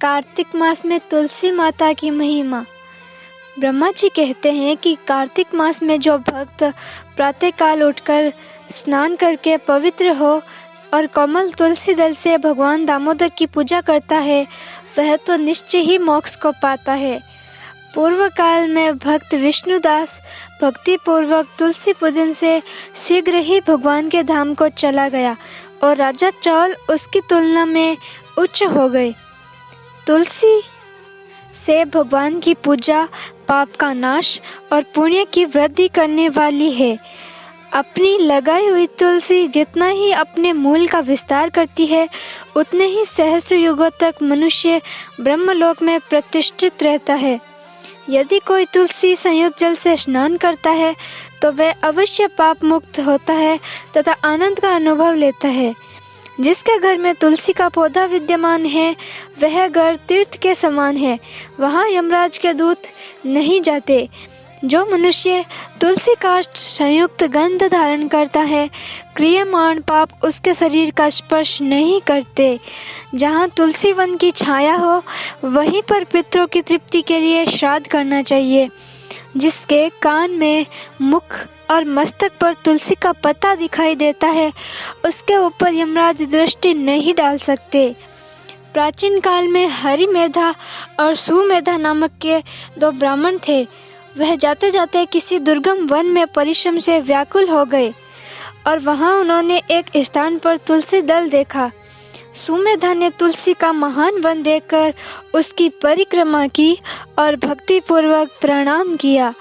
कार्तिक मास में तुलसी माता की महिमा। ब्रह्मा जी कहते हैं कि कार्तिक मास में जो भक्त प्रातःकाल उठकर स्नान करके पवित्र हो और कोमल तुलसी दल से भगवान दामोदर की पूजा करता है, वह तो निश्चय ही मोक्ष को पाता है। पूर्व काल में भक्त विष्णुदास भक्ति पूर्वक तुलसी पूजन से शीघ्र ही भगवान के धाम को चला गया और राजा चौल उसकी तुलना में उच्च हो गए। तुलसी से भगवान की पूजा पाप का नाश और पुण्य की वृद्धि करने वाली है। अपनी लगाई हुई तुलसी जितना ही अपने मूल का विस्तार करती है, उतने ही सहस्र युगों तक मनुष्य ब्रह्मलोक में प्रतिष्ठित रहता है। यदि कोई तुलसी संयुक्त जल से स्नान करता है तो वह अवश्य पाप मुक्त होता है तथा आनंद का अनुभव लेता है। जिसके घर में तुलसी का पौधा विद्यमान है, वह घर तीर्थ के समान है, वहाँ यमराज के दूत नहीं जाते। जो मनुष्य तुलसी काष्ठ संयुक्त गंध धारण करता है, क्रियमाण पाप उसके शरीर का स्पर्श नहीं करते। जहाँ तुलसी वन की छाया हो, वहीं पर पितरों की तृप्ति के लिए श्राद्ध करना चाहिए। जिसके कान में, मुख और मस्तक पर तुलसी का पत्ता दिखाई देता है, उसके ऊपर यमराज दृष्टि नहीं डाल सकते। प्राचीन काल में हरिमेधा और सुमेधा नामक के दो ब्राह्मण थे। वह जाते जाते किसी दुर्गम वन में परिश्रम से व्याकुल हो गए और वहां उन्होंने एक स्थान पर तुलसी दल देखा। सुमेधा ने तुलसी का महान वन देखकर उसकी परिक्रमा की और भक्ति पूर्वक प्रणाम किया।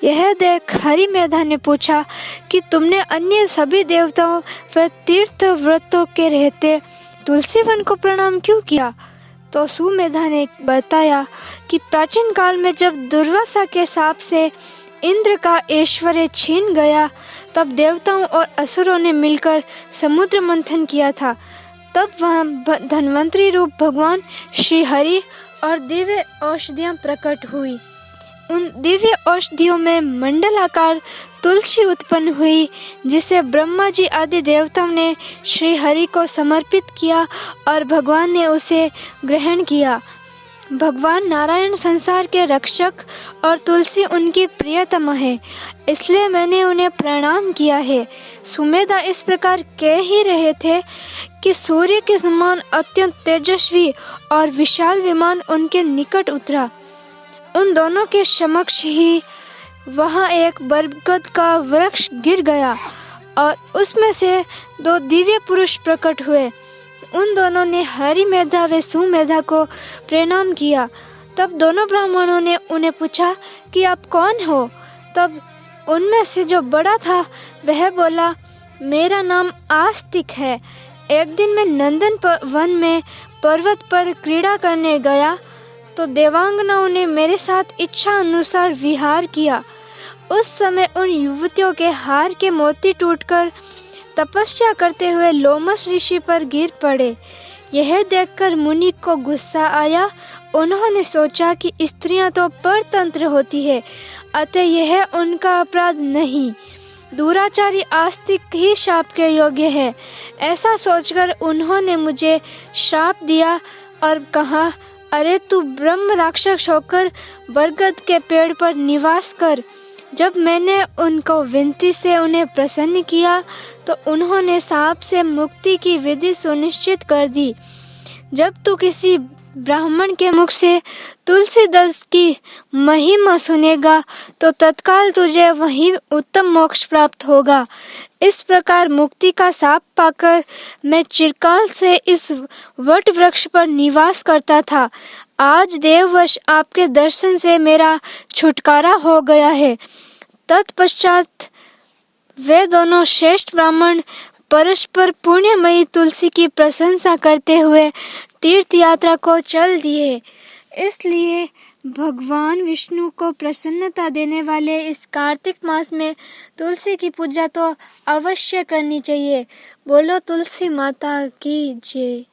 यह देख हरिमेधा ने पूछा कि तुमने अन्य सभी देवताओं व तीर्थ व्रतों के रहते तुलसी वन को प्रणाम क्यों किया? तो सुमेधा ने बताया कि प्राचीन काल में जब दुर्वासा के शाप से इंद्र का ऐश्वर्य छीन गया, तब देवताओं और असुरों ने मिलकर समुद्र मंथन किया था। तब वहाँ धन्वंतरी रूप भगवान श्री हरि और दिव्य औषधियाँ प्रकट हुई। उन दिव्य औषधियों में मंडलाकार तुलसी उत्पन्न हुई, जिसे ब्रह्मा जी आदि देवताओं ने श्री हरि को समर्पित किया और भगवान ने उसे ग्रहण किया। भगवान नारायण संसार के रक्षक और तुलसी उनकी प्रियतमा है, इसलिए मैंने उन्हें प्रणाम किया है। सुमेधा इस प्रकार कह ही रहे थे कि सूर्य के समान अत्यंत तेजस्वी और विशाल विमान उनके निकट उतरा। उन दोनों के समक्ष ही वहाँ एक बरगद का वृक्ष गिर गया और उसमें से दो दिव्य पुरुष प्रकट हुए। उन दोनों ने हरिमेधा व सुमेधा को प्रणाम किया। तब दोनों ब्राह्मणों ने उन्हें पूछा कि आप कौन हो? तब उनमें से जो बड़ा था वह बोला, मेरा नाम आस्तिक है। एक दिन मैं नंदन वन में पर्वत पर क्रीड़ा करने गया तो देवांगनाओं ने मेरे साथ इच्छा अनुसार विहार किया। उस समय उन युवतियों के हार के मोती टूटकर तपस्या करते हुए लोमस ऋषि पर गिर पड़े। यह देखकर मुनि को गुस्सा आया। उन्होंने सोचा कि स्त्रियां तो परतंत्र होती है, अतः यह उनका अपराध नहीं, दुराचारी आस्तिक ही शाप के योग्य है। ऐसा सोचकर उन्होंने मुझे श्राप दिया और कहा, अरे तू ब्रह्म राक्षस होकर बरगद के पेड़ पर निवास कर। जब मैंने उनको विनती से उन्हें प्रसन्न किया तो उन्होंने शाप से मुक्ति की विधि सुनिश्चित कर दी। जब तू किसी ब्राह्मण के मुख से तुलसी दल की महिमा सुनेगा तो तत्काल तुझे वही उत्तम मोक्ष प्राप्त होगा। इस प्रकार मुक्ति का शाप पाकर मैं चिरकाल से इस वट वृक्ष पर निवास करता था। आज देववश आपके दर्शन से मेरा छुटकारा हो गया है। तत्पश्चात वे दोनों श्रेष्ठ ब्राह्मण परस्पर पुण्यमयी तुलसी की प्रशंसा करते हुए तीर्थ यात्रा को चल दिए। इसलिए भगवान विष्णु को प्रसन्नता देने वाले इस कार्तिक मास में तुलसी की पूजा तो अवश्य करनी चाहिए। बोलो तुलसी माता की जय।